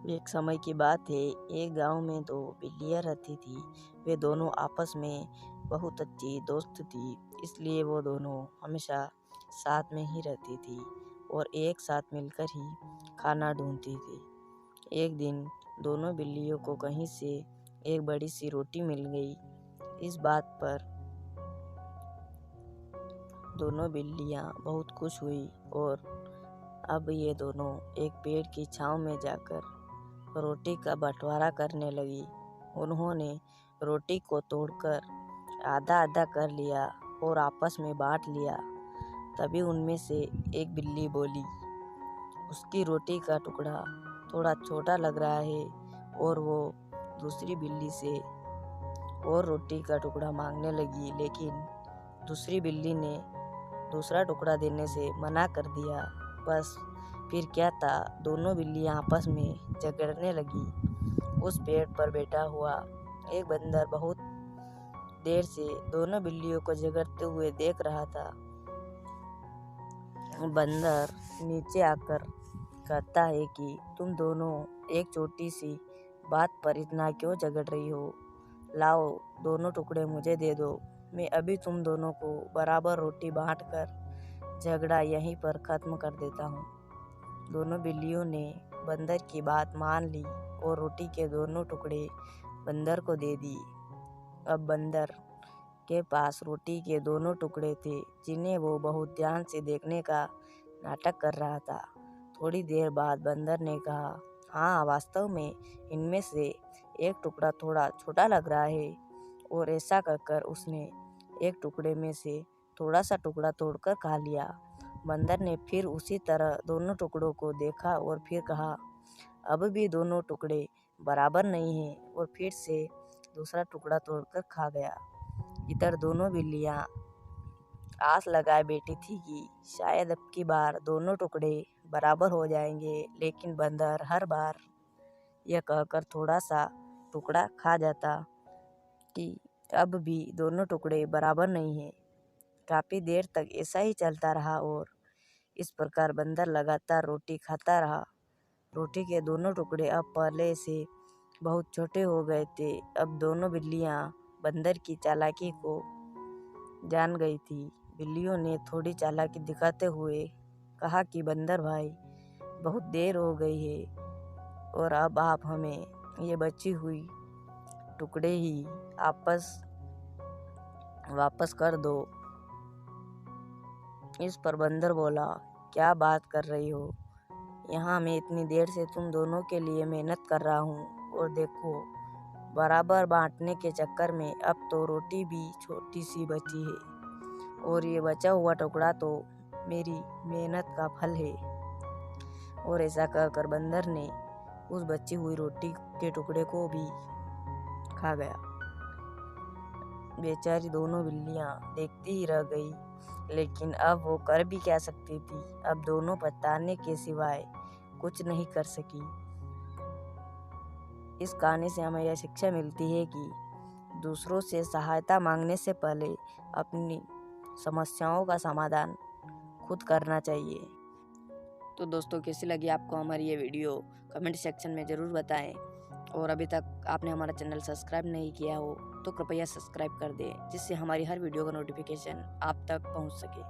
एक समय की बात है। एक गांव में दो बिल्लियां रहती थी। वे दोनों आपस में बहुत अच्छी दोस्त थी, इसलिए वो दोनों हमेशा साथ में ही रहती थी और एक साथ मिलकर ही खाना ढूंढती थी। एक दिन दोनों बिल्लियों को कहीं से एक बड़ी सी रोटी मिल गई। इस बात पर दोनों बिल्लियां बहुत खुश हुई और अब ये दोनों एक पेड़ की छांव में जाकर रोटी का बंटवारा करने लगी। उन्होंने रोटी को तोड़कर आधा आधा कर लिया और आपस में बांट लिया। तभी उनमें से एक बिल्ली बोली, उसकी रोटी का टुकड़ा थोड़ा छोटा लग रहा है, और वो दूसरी बिल्ली से और रोटी का टुकड़ा मांगने लगी। लेकिन दूसरी बिल्ली ने दूसरा टुकड़ा देने से मना कर दिया। बस फिर क्या था, दोनों बिल्लियां आपस में झगड़ने लगी। उस पेड़ पर बैठा हुआ एक बंदर बहुत देर से दोनों बिल्लियों को झगड़ते हुए देख रहा था। बंदर नीचे आकर कहता है कि तुम दोनों एक छोटी सी बात पर इतना क्यों झगड़ रही हो? लाओ, दोनों टुकड़े मुझे दे दो। मैं अभी तुम दोनों को बराबर रोटी बांटकर झगड़ा यहीं पर खत्म कर देता हूँ। दोनों बिल्लियों ने बंदर की बात मान ली और रोटी के दोनों टुकड़े बंदर को दे दी। अब बंदर के पास रोटी के दोनों टुकड़े थे, जिन्हें वो बहुत ध्यान से देखने का नाटक कर रहा था। थोड़ी देर बाद बंदर ने कहा, हाँ, वास्तव में इनमें से एक टुकड़ा थोड़ा छोटा लग रहा है। और ऐसा कहकर उसने एक टुकड़े में से थोड़ा सा टुकड़ा तोड़कर खा लिया। बंदर ने फिर उसी तरह दोनों टुकड़ों को देखा और फिर कहा, अब भी दोनों टुकड़े बराबर नहीं हैं, और फिर से दूसरा टुकड़ा तोड़कर खा गया। इधर दोनों बिल्लियां आस लगाए बैठी थी कि शायद अब की बार दोनों टुकड़े बराबर हो जाएंगे, लेकिन बंदर हर बार यह कहकर थोड़ा सा टुकड़ा खा जाता कि अब भी दोनों टुकड़े बराबर नहीं हैं। काफ़ी देर तक ऐसा ही चलता रहा और इस प्रकार बंदर लगातार रोटी खाता रहा। रोटी के दोनों टुकड़े अब पहले से बहुत छोटे हो गए थे। अब दोनों बिल्लियां बंदर की चालाकी को जान गई थी। बिल्लियों ने थोड़ी चालाकी दिखाते हुए कहा कि बंदर भाई, बहुत देर हो गई है और अब आप हमें ये बची हुई टुकड़े ही वापस कर दो। इस पर बंदर बोला, क्या बात कर रही हो? यहाँ मैं इतनी देर से तुम दोनों के लिए मेहनत कर रहा हूँ, और देखो, बराबर बांटने के चक्कर में अब तो रोटी भी छोटी सी बची है, और ये बचा हुआ टुकड़ा तो मेरी मेहनत का फल है। और ऐसा कहकर बंदर ने उस बची हुई रोटी के टुकड़े को भी खा गया। बेचारी दोनों बिल्लियां देखती ही रह गई, लेकिन अब वो कर भी क्या सकती थी। अब दोनों पछताने के सिवाय कुछ नहीं कर सकी। इस कहानी से हमें यह शिक्षा मिलती है कि दूसरों से सहायता मांगने से पहले अपनी समस्याओं का समाधान खुद करना चाहिए। तो दोस्तों, कैसी लगी आपको हमारी ये वीडियो? कमेंट सेक्शन में ज़रूर बताएं। और अभी तक आपने हमारा चैनल सब्सक्राइब नहीं किया हो तो कृपया सब्सक्राइब कर दें, जिससे हमारी हर वीडियो का नोटिफिकेशन आप तक पहुंच सके।